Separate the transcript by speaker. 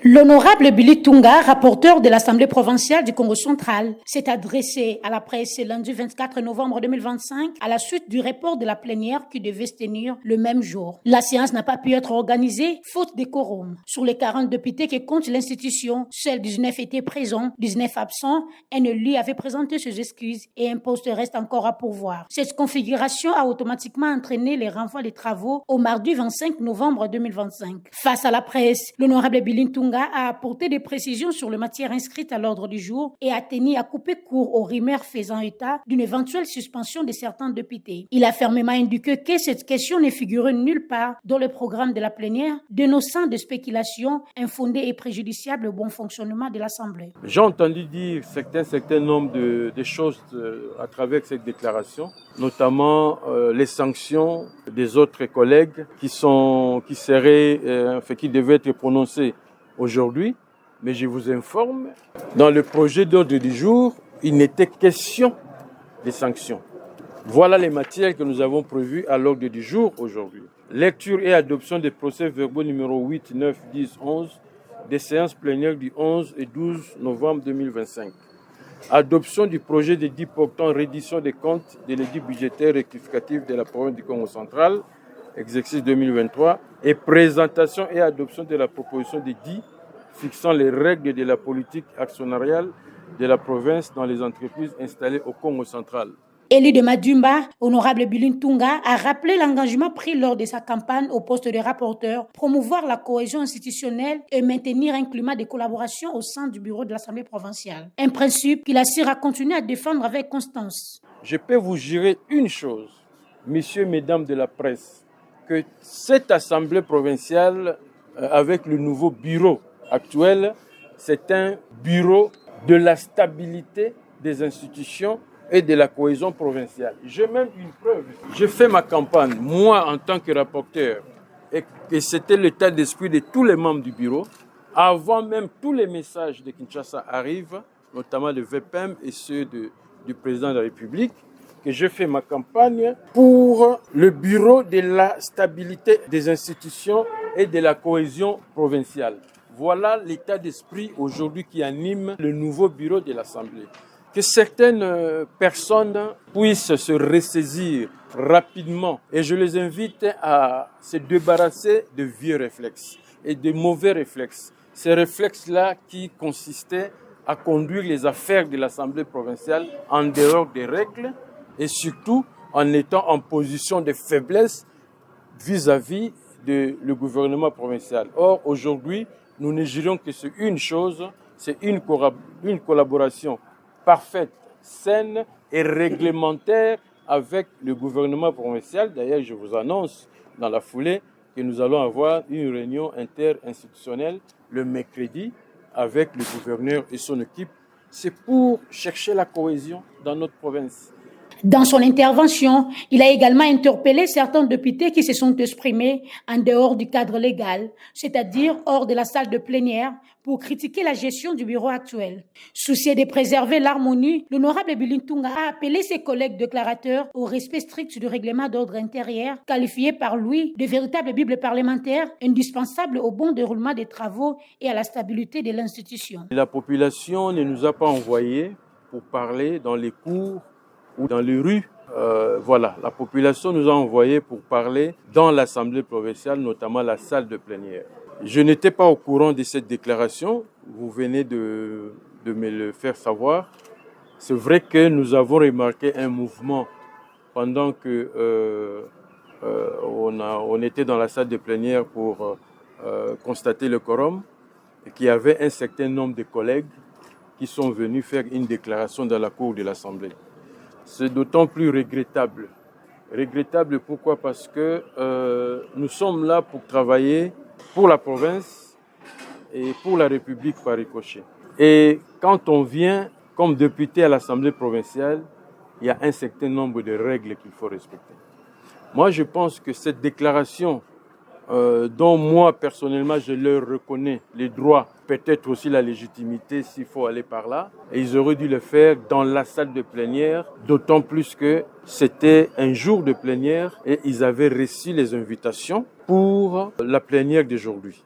Speaker 1: L'honorable Billy Tunga, rapporteur de l'Assemblée provinciale du Congo central, s'est adressé à la presse lundi 24 novembre 2025 à la suite du report de la plénière qui devait se tenir le même jour. La séance n'a pas pu être organisée faute de quorum. Sur les 40 députés qui comptent l'institution, seuls 19 étaient présents, 19 absents. Un élu avait présenté ses excuses et un poste reste encore à pourvoir. Cette configuration a automatiquement entraîné les renvois des travaux au mardi 25 novembre 2025. Face à la presse, l'honorable Billy Tunga a apporté des précisions sur les matières inscrites à l'ordre du jour et a tenu à couper court aux rumeurs faisant état d'une éventuelle suspension de certains députés. Il a fermement indiqué que cette question ne figurait nulle part dans le programme de la plénière, dénonçant des spéculations infondées et préjudiciables au bon fonctionnement de l'Assemblée.
Speaker 2: J'ai entendu dire certain nombre de choses à travers cette déclaration, notamment les sanctions des autres collègues qui devaient être prononcées aujourd'hui, mais je vous informe, dans le projet d'ordre du jour, il n'était question des sanctions. Voilà les matières que nous avons prévues à l'ordre du jour aujourd'hui. Lecture et adoption des procès-verbaux numéro 8, 9, 10, 11 des séances plénières du 11 et 12 novembre 2025. Adoption du projet de dit portant reddition des comptes de l'édit budgétaire rectificatif de la province du Congo central, exercice 2023, et présentation et adoption de la proposition de dit fixant les règles de la politique actionnariale de la province dans les entreprises installées au Congo central.
Speaker 1: Élu de Madumba, honorable Billy Tunga a rappelé l'engagement pris lors de sa campagne au poste de rapporteur, promouvoir la cohésion institutionnelle et maintenir un climat de collaboration au sein du bureau de l'Assemblée provinciale. Un principe qu'il assure à continuer à défendre avec constance.
Speaker 2: Je peux vous jurer une chose, messieurs, mesdames de la presse, que cette Assemblée provinciale, avec le nouveau bureau actuel, c'est un bureau de la stabilité des institutions et de la cohésion provinciale. J'ai même une preuve. J'ai fait ma campagne, moi en tant que rapporteur, et c'était l'état d'esprit de tous les membres du bureau, avant même tous les messages de Kinshasa arrivent, notamment le VPM et ceux du président de la République, que je fais ma campagne pour le bureau de la stabilité des institutions et de la cohésion provinciale. Voilà l'état d'esprit aujourd'hui qui anime le nouveau bureau de l'Assemblée. Que certaines personnes puissent se ressaisir rapidement et je les invite à se débarrasser de vieux réflexes et de mauvais réflexes. Ces réflexes-là qui consistaient à conduire les affaires de l'Assemblée provinciale en dehors des règles et surtout en étant en position de faiblesse vis-à-vis du gouvernement provincial. Or, aujourd'hui, nous ne jurons que sur une chose, c'est une collaboration parfaite, saine et réglementaire avec le gouvernement provincial. D'ailleurs, je vous annonce dans la foulée que nous allons avoir une réunion interinstitutionnelle le mercredi avec le gouverneur et son équipe. C'est pour chercher la cohésion dans notre province.
Speaker 1: Dans son intervention, il a également interpellé certains députés qui se sont exprimés en dehors du cadre légal, c'est-à-dire hors de la salle de plénière, pour critiquer la gestion du bureau actuel. Soucieux de préserver l'harmonie, l'honorable Billy Tunga a appelé ses collègues déclarateurs au respect strict du règlement d'ordre intérieur, qualifié par lui de véritable bible parlementaire, indispensable au bon déroulement des travaux et à la stabilité de l'institution.
Speaker 2: La population ne nous a pas envoyés pour parler dans les cours ou dans les rues. La population nous a envoyés pour parler dans l'Assemblée provinciale, notamment la salle de plénière. Je n'étais pas au courant de cette déclaration, vous venez de me le faire savoir. C'est vrai que nous avons remarqué un mouvement pendant que on était dans la salle de plénière pour constater le quorum, et qu'il y avait un certain nombre de collègues qui sont venus faire une déclaration dans la cour de l'Assemblée. C'est d'autant plus regrettable. Regrettable pourquoi? Parce que nous sommes là pour travailler pour la province et pour la République par ricochet. Et quand on vient comme député à l'Assemblée provinciale, il y a un certain nombre de règles qu'il faut respecter. Moi, je pense que cette déclaration dont moi, personnellement, je leur reconnais les droits, peut-être aussi la légitimité s'il faut aller par là. Et ils auraient dû le faire dans la salle de plénière, d'autant plus que c'était un jour de plénière et ils avaient reçu les invitations pour la plénière d'aujourd'hui.